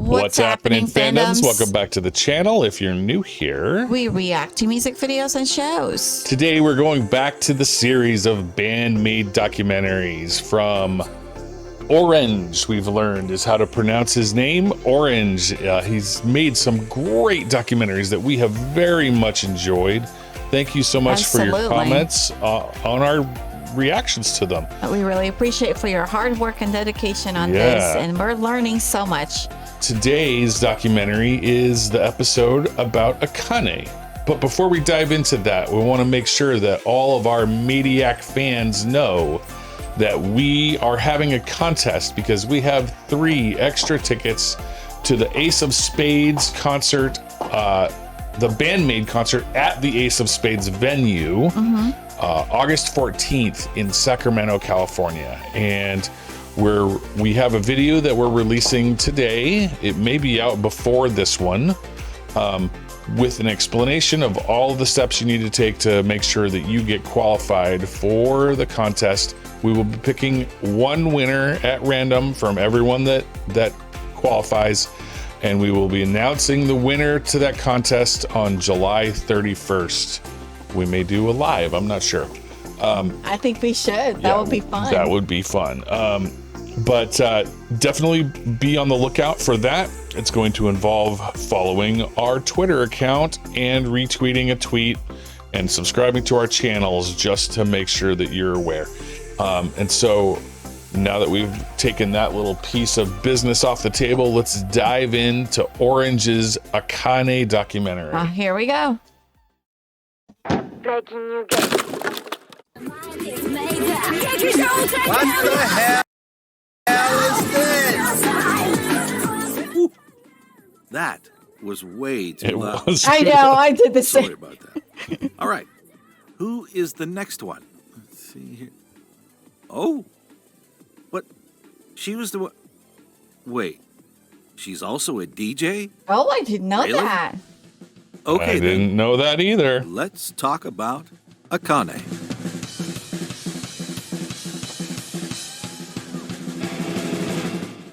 What's happening, fandoms? Welcome back to the channel. If you're new here, we react to music videos and shows. Today we're going back to the series of Band Maid documentaries from Orange. We've learned is how to pronounce his name, Orange. He's made some great documentaries that we have very much enjoyed. Thank you so much for your comments on our reactions to them. We really appreciate for your hard work and dedication on this, and we're learning so much. Today's documentary is the episode about Akane. But before we dive into that, we want to make sure that all of our Maniac fans know that we are having a contest because we have 3 extra tickets to the Ace of Spades concert, the Band Maid concert at the Ace of Spades venue, August 14th in Sacramento, California. And we have a video that we're releasing today. It may be out before this one, with an explanation of all the steps you need to take to make sure that you get qualified for the contest. We will be picking one winner at random from everyone that qualifies, and we will be announcing the winner to that contest on July 31st. We may do a live, I'm not sure. I think we should. That would be fun. That would be fun. But definitely be on the lookout for that. It's going to involve following our Twitter account and retweeting a tweet and subscribing to our channels just to make sure that you're aware. And so now that we've taken that little piece of business off the table, let's dive into Orange's Akane documentary. Here we go. Making you get. What the hell is this? Ooh, that was way too loud. I know, I did the same. Sorry about that. All right, who is the next one? Let's see here. Oh, what? She was the one. Wait, she's also a DJ? Oh, I didn't know that. Okay, I didn't know that either. Let's talk about Akane.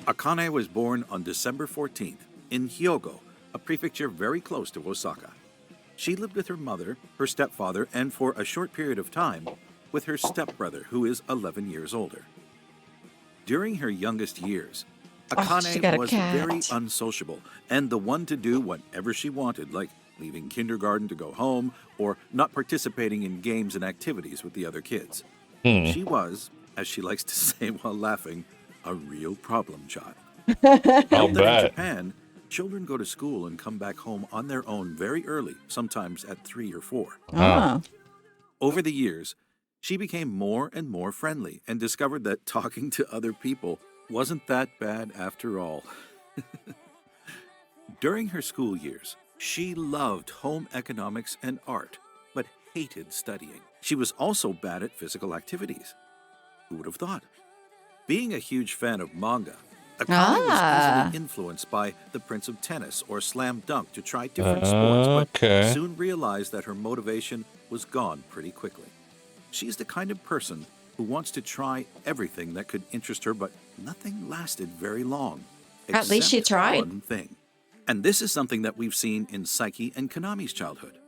Akane was born on December 14th in Hyogo, a prefecture very close to Osaka. She lived with her mother, her stepfather, and for a short period of time, with her stepbrother, who is 11 years older. During her youngest years, Akane was very unsociable and the one to do whatever she wanted, like leaving kindergarten to go home or not participating in games and activities with the other kids. She was, as she likes to say while laughing, a real problem child. I'll bet. In Japan, children go to school and come back home on their own very early, sometimes at 3 or 4. Over the years, she became more and more friendly and discovered that talking to other people wasn't that bad after all. During her school years, she loved home economics and art, but hated studying. She was also bad at physical activities. Who would have thought? Being a huge fan of manga, Akane was easily influenced by The Prince of Tennis or Slam Dunk to try different sports, but soon realized that her motivation was gone pretty quickly. She's the kind of person who wants to try everything that could interest her, but nothing lasted very long. At least she tried. One thing. And this is something that we've seen in Saiki and Konami's childhood.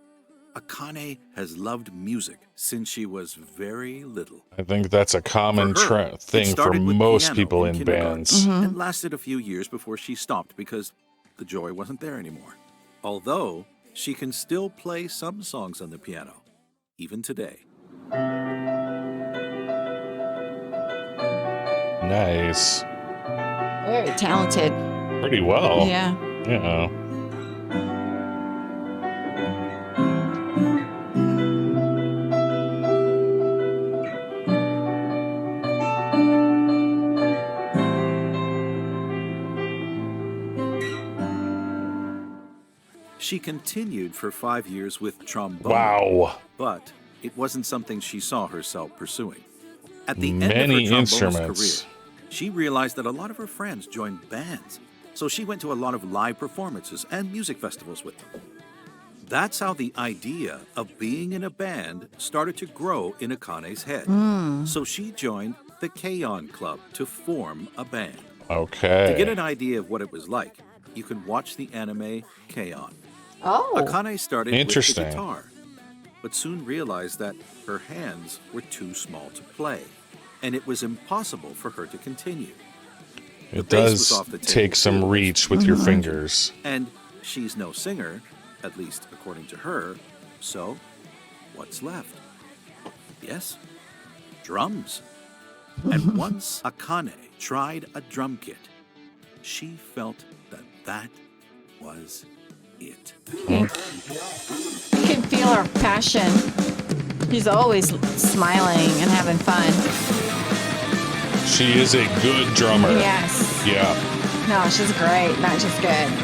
Akane has loved music since she was very little. I think that's a common thing for most people in bands. And lasted a few years before she stopped because the joy wasn't there anymore. Although she can still play some songs on the piano, even today. Nice. Very talented. Pretty well. Yeah. Yeah. She continued for 5 years with trombone. Wow. But it wasn't something she saw herself pursuing. At the end Many of her trombonist instruments. career, she realized that a lot of her friends joined bands, so she went to a lot of live performances and music festivals with them. That's how the idea of being in a band started to grow in Akane's head. So she joined the K-On! Club to form a band. Okay. To get an idea of what it was like, you can watch the anime K-On! Oh. Akane started with the Interesting. guitar, but soon realized that her hands were too small to play, and it was impossible for her to continue. The It bass was does off the table take some too, reach with your fingers. and she's no singer, at least according to her, so what's left? Yes, drums. And once Akane tried a drum kit, she felt that that was it. You can feel her passion. She's always smiling and having fun. She is a good drummer. Yes. Yeah. No, she's great. Not just good.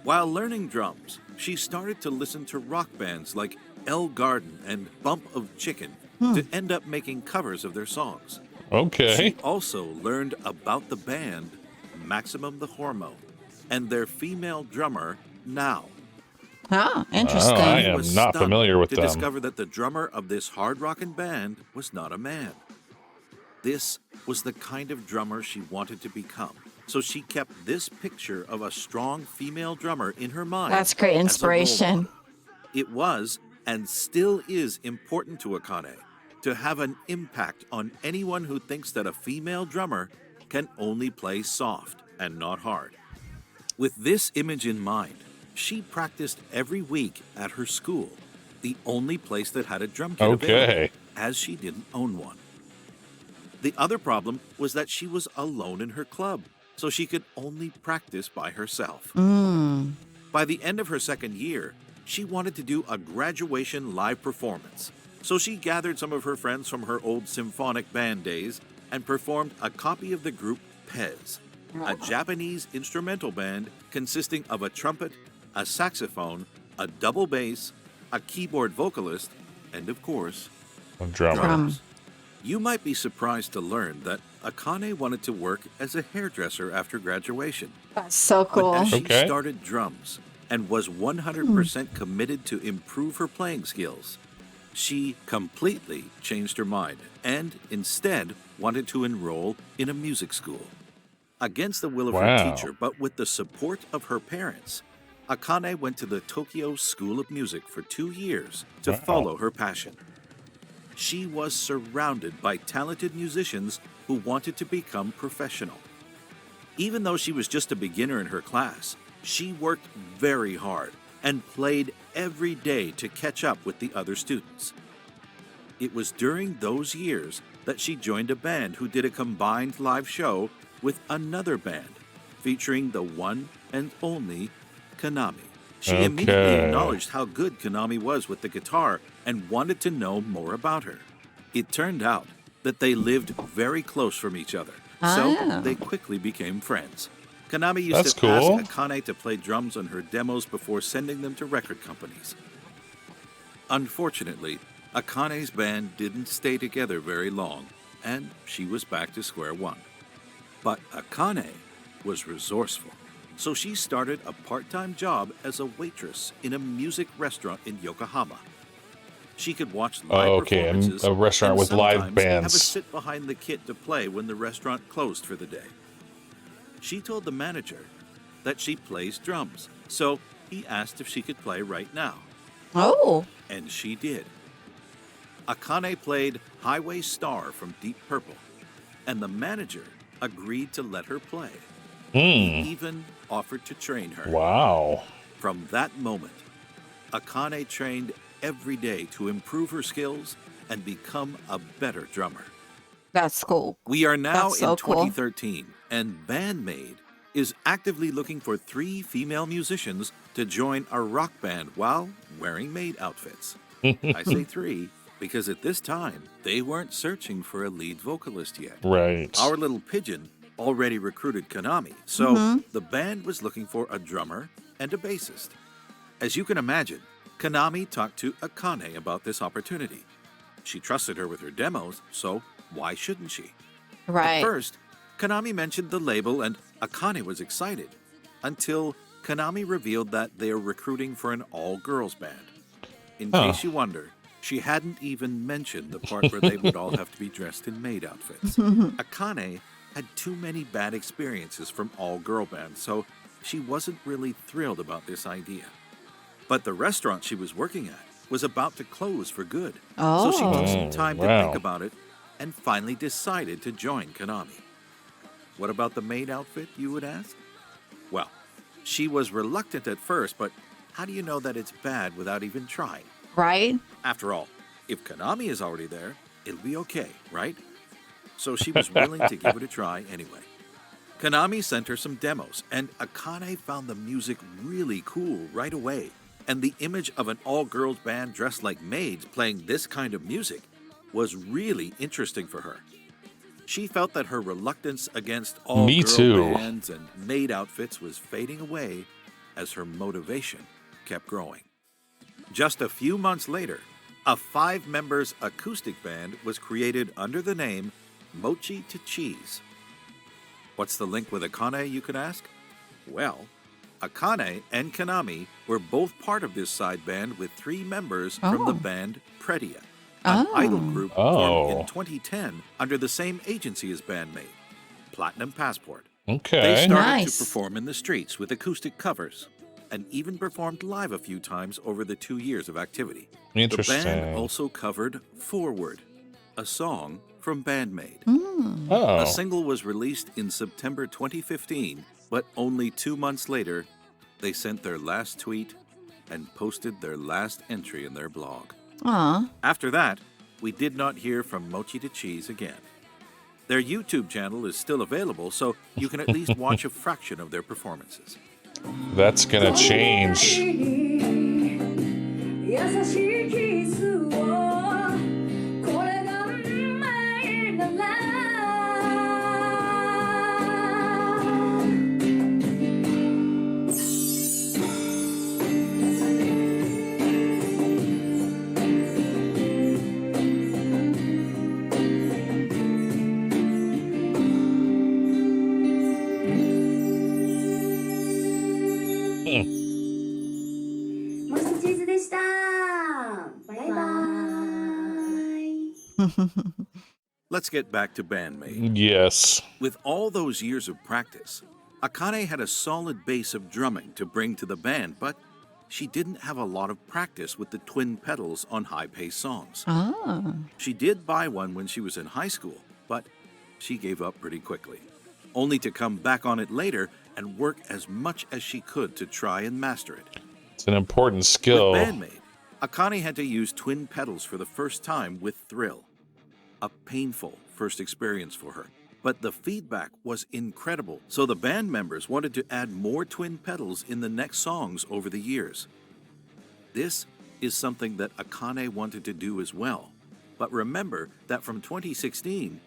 While learning drums, she started to listen to rock bands like El Garden and Bump of Chicken to end up making covers of their songs. Okay. She also learned about the band Maximum the Hormone and their female drummer, Now. Oh, interesting. Oh, I She am was not stunned familiar with to them. discover that the drummer of this hard rockin' band was not a man. This was the kind of drummer she wanted to become. So she kept this picture of a strong female drummer in her mind. That's great as a role inspiration. model. It was and still is important to Akane to have an impact on anyone who thinks that a female drummer can only play soft and not hard. With this image in mind, she practiced every week at her school, the only place that had a drum kit available, Okay. as she didn't own one. The other problem was that she was alone in her club, so she could only practice by herself. By the end of her second year, she wanted to do a graduation live performance, so she gathered some of her friends from her old symphonic band days and performed a copy of the group Pez, a Japanese instrumental band consisting of a trumpet, a saxophone, a double bass, a keyboard vocalist, and of course, A drummer. drums. You might be surprised to learn that Akane wanted to work as a hairdresser after graduation. That's so But cool. as she Okay. started drums and was 100% committed to improve her playing skills, she completely changed her mind and instead wanted to enroll in a music school. Against the will of Wow. her teacher, but with the support of her parents, Akane went to the Tokyo School of Music for 2 years to Wow. follow her passion. She was surrounded by talented musicians who wanted to become professional. Even though she was just a beginner in her class, she worked very hard and played every day to catch up with the other students. It was during those years that she joined a band who did a combined live show with another band featuring the one and only Konami. She immediately Okay. acknowledged how good Konami was with the guitar and wanted to know more about her. It turned out that they lived very close from each other, so Ah. they quickly became friends. Konami used That's to cool. ask Akane to play drums on her demos before sending them to record companies. Unfortunately, Akane's band didn't stay together very long, and she was back to square one. But Akane was resourceful, so she started a part-time job as a waitress in a music restaurant in Yokohama. She could watch live Okay, performances a restaurant and with live sometimes have a bands. sit behind the kit to play when the restaurant closed for the day. She told the manager that she plays drums, so he asked if she could play right now, Oh. and she did. Akane played Highway Star from Deep Purple, and the manager agreed to let her play. He even offered to train her. Wow. From that moment, Akane trained every day to improve her skills and become a better drummer. That's cool. We are now That's so in cool. 2013, and Band Maid is actively looking for 3 female musicians to join a rock band while wearing maid outfits. I say 3 because at this time, they weren't searching for a lead vocalist yet. Right. Our little pigeon already recruited Konami, so the band was looking for a drummer and a bassist. As you can imagine, Konami talked to Akane about this opportunity. She trusted her with her demos, so why shouldn't she? Right. At first, Konami mentioned the label and Akane was excited, until Konami revealed that they are recruiting for an all-girls band. In case you wonder, she hadn't even mentioned the part where they would all have to be dressed in maid outfits. Akane had too many bad experiences from all-girl bands, so she wasn't really thrilled about this idea. But the restaurant she was working at was about to close for good. So she took some time to think about it and finally decided to join Konami. What about the maid outfit, you would ask? Well, she was reluctant at first, but how do you know that it's bad without even trying? Right? After all, if Konami is already there, it'll be okay, right? So she was willing to give it a try anyway. Konami sent her some demos, and Akane found the music really cool right away. And the image of an all-girls band dressed like maids playing this kind of music was really interesting for her. She felt that her reluctance against all-girl bands and maid outfits was fading away as her motivation kept growing. Just a few months later, a 5-members acoustic band was created under the name Mochi to Cheese. What's the link with Akane, you could ask? Well, Akane and Konami were both part of this side band with 3 members from the band Predia, an idol group formed in 2010 under the same agency as Band Maid, Platinum Passport. Okay. They started to perform in the streets with acoustic covers and even performed live a few times over the 2 years of activity. Interesting. The band also covered Forward, a song from Band Maid. Oh. A single was released in September 2015, but only 2 months later, they sent their last tweet and posted their last entry in their blog. After that, we did not hear from Mochi to Cheese again. Their YouTube channel is still available, so you can at least watch a fraction of their performances. That's gonna change. Let's get back to Band Maid. Yes. With all those years of practice, Akane had a solid base of drumming to bring to the band, but she didn't have a lot of practice with the twin pedals on high-paced songs. She did buy one when she was in high school, but she gave up pretty quickly, only to come back on it later and work as much as she could to try and master it. It's an important skill. With Band Maid, Akane had to use twin pedals for the first time with Thrill. A painful first experience for her, but the feedback was incredible, so the band members wanted to add more twin pedals in the next songs over the years. This is something that Akane wanted to do as well, but remember that from 2016,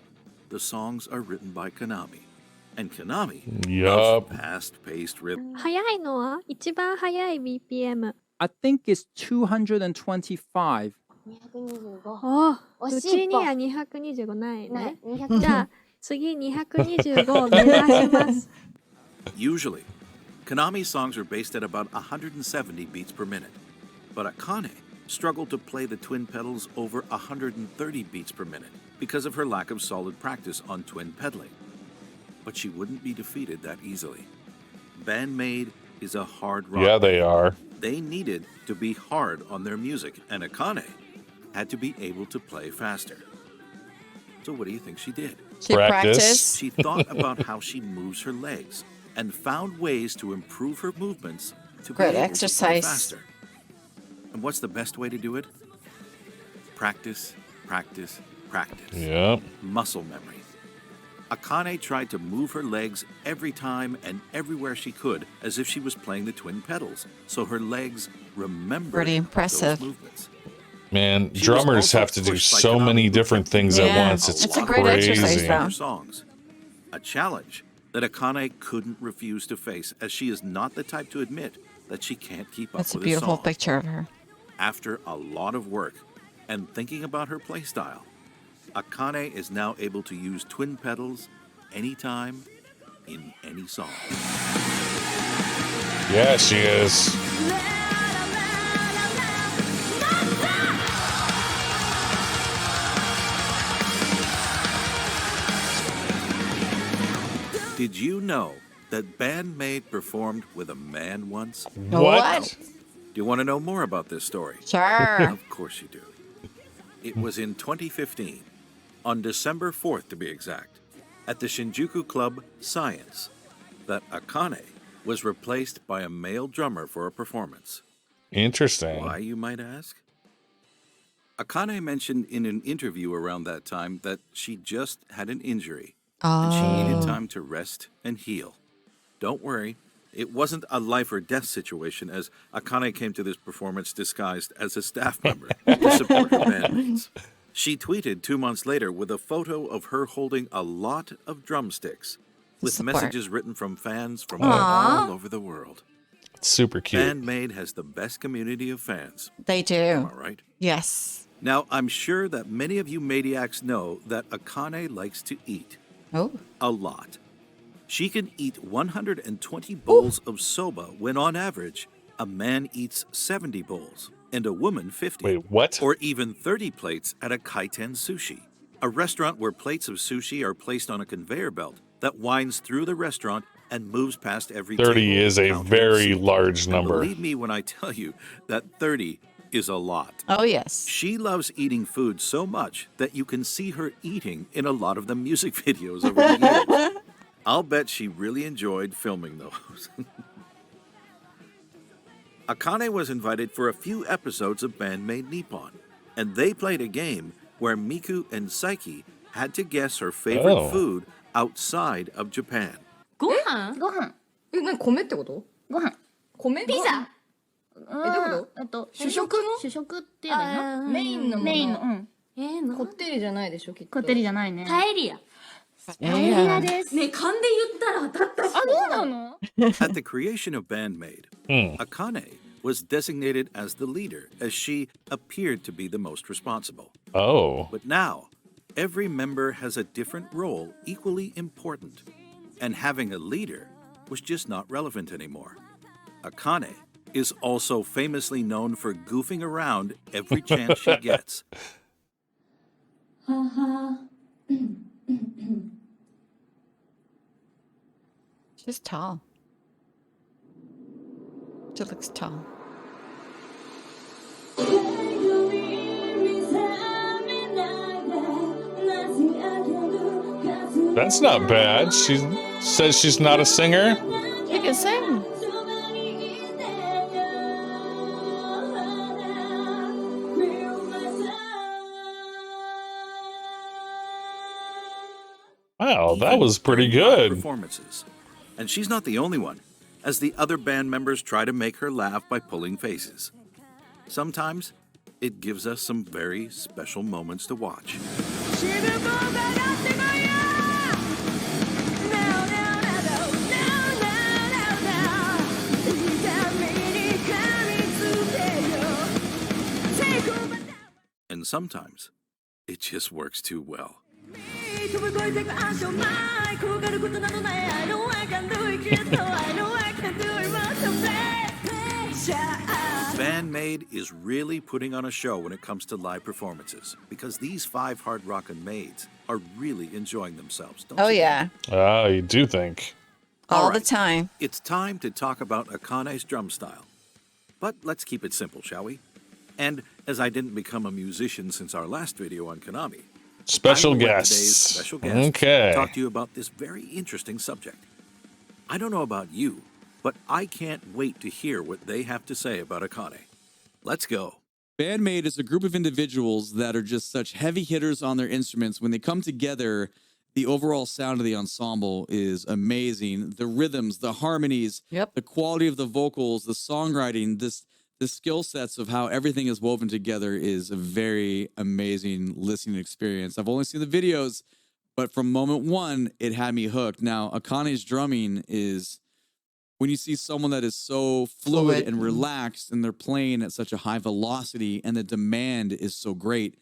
the songs are written by Konami, and Konami loves fast-paced rhythm. 速いのは一番速い BPM。 I think it's 225. おうちには225ないね。じゃあ次225を目指します。Usually, Konami songs are based at about 170 beats per minute, but Akane struggled to play the twin pedals over 130 beats per minute because of her lack of solid practice on twin pedaling. But she wouldn't be defeated that easily. Band Maid is a hard rock. Yeah, they are. They needed to be hard on their music, and Akane had to be able to play faster. So what do you think she did? She practiced. She thought about how she moves her legs and found ways to improve her movements to be able to play faster. And what's the best way to do it? Practice, practice, practice. Yep. Muscle memory. Akane tried to move her legs every time and everywhere she could as if she was playing the twin pedals, so her legs remembered those movements. Man, drummers have to do so many different things at once. It's a great exercise, though. Songs. A challenge that Akane couldn't refuse to face, as she is not the type to admit that she can't keep up That's with a beautiful song. picture of her. After a lot of work and thinking about her playstyle, Akane is now able to use twin pedals anytime, in any song. Yeah, she is. know that Band Maid performed with a man once? What? Do you want to know more about this story? Sure. Of course you do. It was in 2015, on December 4th to be exact, at the Shinjuku club Science, that Akane was replaced by a male drummer for a performance. Interesting. Why, you might ask? Akane mentioned in an interview around that time that she just had an injury and she needed time to rest and heal. Don't worry, it wasn't a life or death situation, as Akane came to this performance disguised as a staff member to support her bandmates. She tweeted 2 months later with a photo of her holding a lot of drumsticks with Support. messages written from fans from all over the world. Super cute. Band Maid has the best community of fans. They do. Am I right? Yes. Now, I'm sure that many of you maniacs know that Akane likes to eat. Oh. A lot. She can eat 120 bowls of soba when on average, a man eats 70 bowls and a woman 50. Wait, what? Or even 30 plates at a kaiten sushi, a restaurant where plates of sushi are placed on a conveyor belt that winds through the restaurant and moves past every 30 table, is a counting very seats. large And number. believe me when I tell you that 30 is a lot. Oh, yes. She loves eating food so much that you can see her eating in a lot of the music videos over the years. I'll bet she really enjoyed filming those. Akane was invited for a few episodes of Band Maid Nippon, and they played a game where Miku and Saiki had to guess her favorite Oh. food outside of Japan. ご飯ご飯え、何米ってことご飯米ピザどういうこと主食主食っていうのあーメインのものメインのうんこってりじゃないでしょ、きっと。こってりじゃないねパエリア。パエリアですね、勘で言ったら当たったし。あ、そうなの At the creation of Band Maid, Akane was designated as the leader as she appeared to be the most responsible. Oh. But now, every member has a different role equally important, and having a leader was just not relevant anymore. Akane is also famously known for goofing around every chance she gets. She's tall. She looks tall. That's not bad. She says she's not a singer. She can sing. Wow, that Even was pretty during live good. Performances. And she's not the only one, as the other band members try to make her laugh by pulling faces. Sometimes it gives us some very special moments to watch. And sometimes it just works too well. Band Maid is really putting on a show when it comes to live performances, because these 5 hard rockin' maids are really enjoying themselves, don't Oh, you? yeah. Oh, you do think. All All the right. time. It's time to talk about Akane's drum style. But let's keep it simple, shall we? And as I didn't become a musician since our last video on Konami, Special I will let guests. today's special guest Okay. talk to you about this very interesting subject. I don't know about you, but I can't wait to hear what they have to say about Akane. Let's go. Band Maid is a group of individuals that are just such heavy hitters on their instruments. When they come together, the overall sound of the ensemble is amazing. The rhythms, the harmonies, Yep. the quality of the vocals, the songwriting, the skill sets of how everything is woven together is a very amazing listening experience. I've only seen the videos, but from moment one, it had me hooked. Now, Akane's drumming is when you see someone that is so fluid and relaxed and they're playing at such a high velocity and the demand is so great,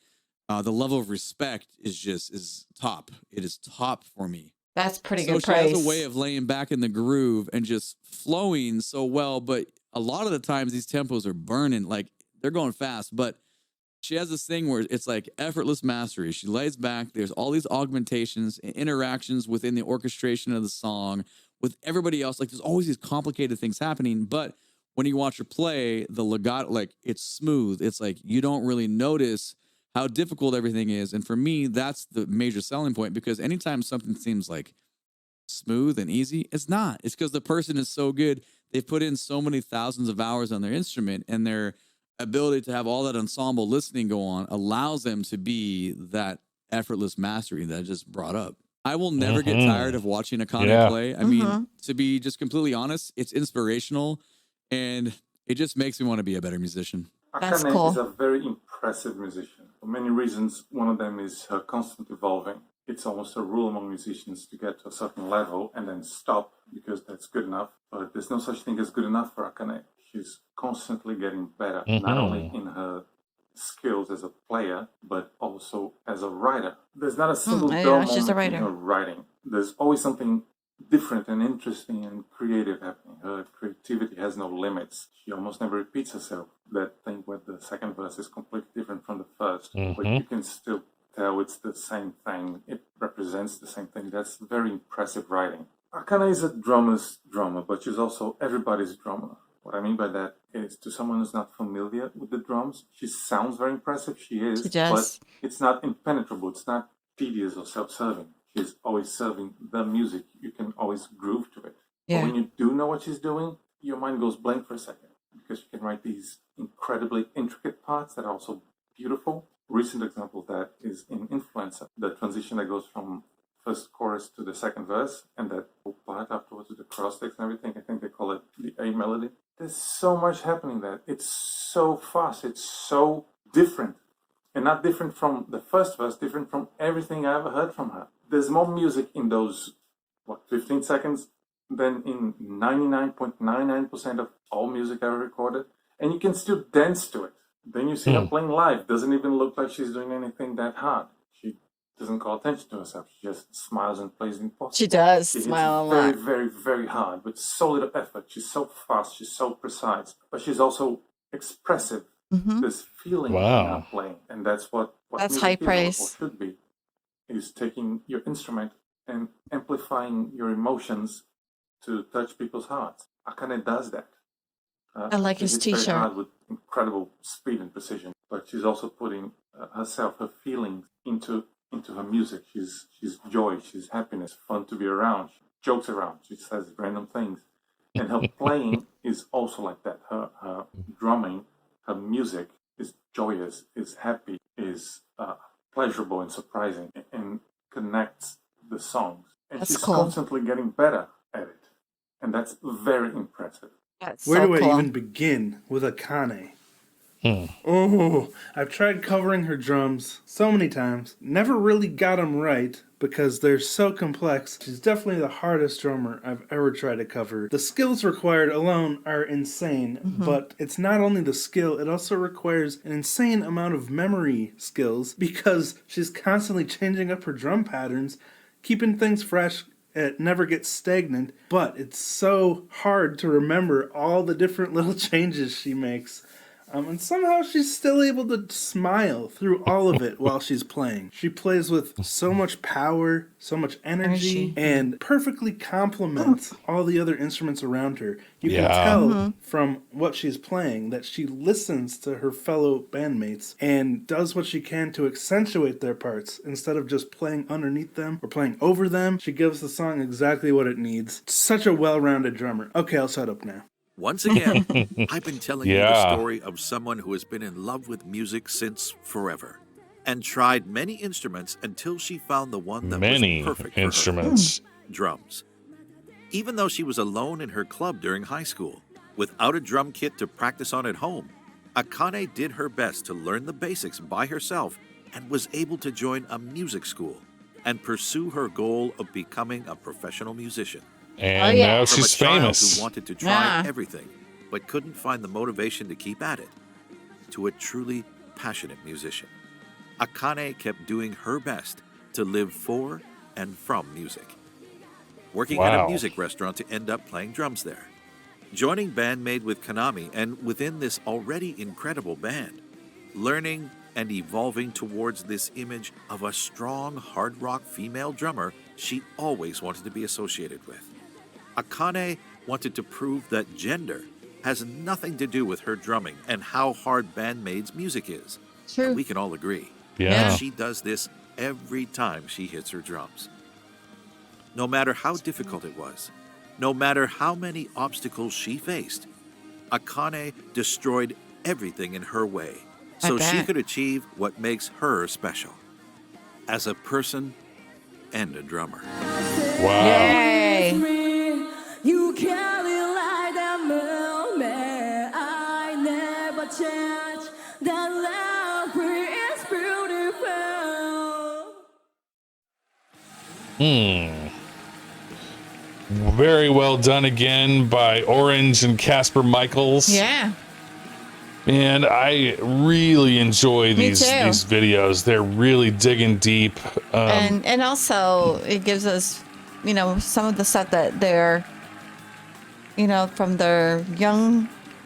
the level of respect is top. It is top for me. That's pretty So good she praise. has a way of laying back in the groove and just flowing so well. But a lot of the times these tempos are burning, like they're going fast. But she has this thing where it's like effortless mastery. She lays back. There's all these augmentations and interactions within the orchestration of the song with everybody else, like there's always these complicated things happening. But when you watch her play, the legato, like it's smooth. It's like you don't really notice how difficult everything is. And for me, that's the major selling point, because anytime something seems like smooth and easy, it's not. It's because the person is so good. They've put in so many thousands of hours on their instrument, and their ability to have all that ensemble listening go on allows them to be that effortless mastery that I just brought up. I will never get tired of watching Akane play. I mean, to be just completely honest, it's inspirational, and it just makes me want to be a better musician. That's Akane cool. is a very impressive musician. For many reasons, one of them is her constant evolving. It's almost a rule among musicians to get to a certain level and then stop because that's good enough. But there's no such thing as good enough for Akane. She's constantly getting better, not only in her skills as a player, but also as a writer. There's not a single dull moment in her writing. There's always something different and interesting and creative happening. Her creativity has no limits. She almost never repeats herself. That thing where the second verse is completely different from the first, but you can still tell it's the same thing. It represents the same thing. That's very impressive writing. Akane is a drummer's drummer, but she's also everybody's drummer. What I mean by that is, to someone who's not familiar with the drums, she sounds very impressive. She is, but it's not impenetrable. It's not tedious or self-serving. She's always serving the music. You can always groove to it. But when you do know what she's doing, your mind goes blank for a second, because she can write these incredibly intricate parts that are also beautiful. Recent example of that is in Influencer, the transition that goes from first chorus to the second verse, and that part afterwards with the cross sticks and everything. I think they call it the A melody. There's so much happening there. It's so fast. It's so different. And not different from the first verse, different from everything I ever heard from her. There's more music in those, 15 seconds than in 99.99% of all music ever recorded. And you can still dance to it. Then you see her playing live. Doesn't even look like she's doing anything that hard. She doesn't call attention to herself. She just smiles and plays impossible. She does She smile a hits very, lot. very, very hard with so little effort. She's so fast. She's so precise. But she's also expressive. There's feeling in her playing. And that's what That's music high is, praise. or should be, is taking your instrument and amplifying your emotions to touch people's hearts. Akane does that. I like his hits very t-shirt. hard with incredible speed and precision, but she's also putting herself, her feelings into her music. She's joy, she's happiness, fun to be around. She jokes around, she says random things, and her playing is also like that. Her drumming, her music is joyous, is happy, is pleasurable and surprising, and connects the songs. And That's she's cool. constantly getting better at it, and that's very impressive. That's Where so do I cool. even begin with Akane? Oh, I've tried covering her drums so many times. Never really got them right because they're so complex. She's definitely the hardest drummer I've ever tried to cover. The skills required alone are insane, but it's not only the skill, it also requires an insane amount of memory skills because she's constantly changing up her drum patterns, keeping things fresh. It never gets stagnant, but it's so hard to remember all the different little changes she makes. And somehow she's still able to smile through all of it while she's playing. She plays with so much power, so much energy, and perfectly complements all the other instruments around her. You can tell from what she's playing that she listens to her fellow bandmates and does what she can to accentuate their parts instead of just playing underneath them or playing over them. She gives the song exactly what it needs. Such a well-rounded drummer. Okay, I'll shut up now. Once again, I've been telling you the story of someone who has been in love with music since forever and tried many instruments until she found the one that was perfect for her. Drums. Even though she was alone in her club during high school, without a drum kit to practice on at home, Akane did her best to learn the basics by herself and was able to join a music school and pursue her goal of becoming a professional musician. And now she's From a child famous. who wanted to try everything, but couldn't find the motivation to keep at it, to a truly passionate musician. Akane kept doing her best to live for and from music. Working at a music restaurant to end up playing drums there. Joining Band Maid with Konami, and within this already incredible band, learning and evolving towards this image of a strong hard rock female drummer she always wanted to be associated with. Akane wanted to prove that gender has nothing to do with her drumming and how hard Band Maid's music is. True. We can all agree. Yeah. And she does this every time she hits her drums. No matter how difficult it was, no matter how many obstacles she faced, Akane destroyed everything in her way so she could achieve what makes her special as a person and a drummer. Wow. Yay. You carry like that moment. I never change. That love is beautiful. Very well done again by Orange and Casper Michaels. Yeah. And I really enjoy these too. videos. They're really digging deep. And also it gives us, you know, some of the stuff that they're, you know, from their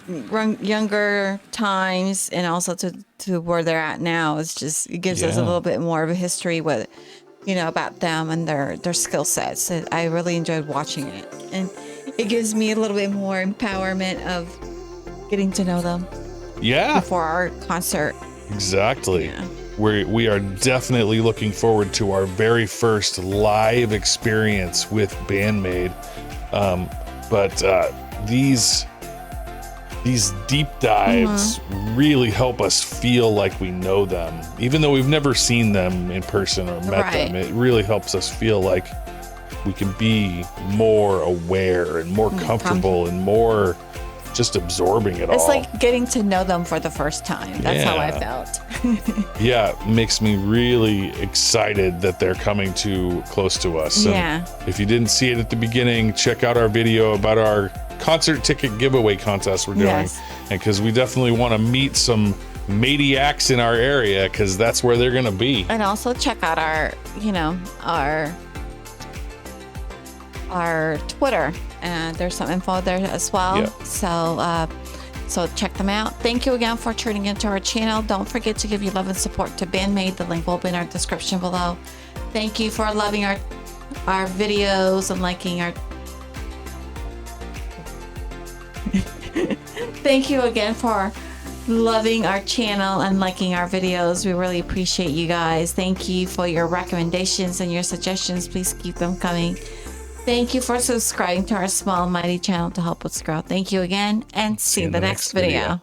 younger times and also to where they're at now. It's just, it gives us a little bit more of a history with, you know, about them and their skill sets. I really enjoyed watching it. And it gives me a little bit more empowerment of getting to know them. Yeah. Before our concert. Exactly. Yeah. We are definitely looking forward to our very first live experience with Band Maid. But these deep dives really help us feel like we know them, even though we've never seen them in person or met them. It really helps us feel like we can be more aware and more comfortable and more just absorbing it all. It's like getting to know them for the first time. That's how I felt. Yeah, makes me really excited that they're coming too close to us. And if you didn't see it at the beginning, check out our video about our concert ticket giveaway contest we're doing. And because we definitely want to meet some maniacs in our area, because that's where they're going to be. And also check out our, you know, our Twitter. And there's some info there as well. So check them out. Thank you again for tuning into our channel. Don't forget to give your love and support to Band Maid. The link will be in our description below. Thank you for loving our videos and liking our thank you again for loving our channel and liking our videos. We really appreciate you guys. Thank you for your recommendations and your suggestions. Please keep them coming. Thank you for subscribing to our small mighty channel to help us grow. Thank you again, and see you in the next video.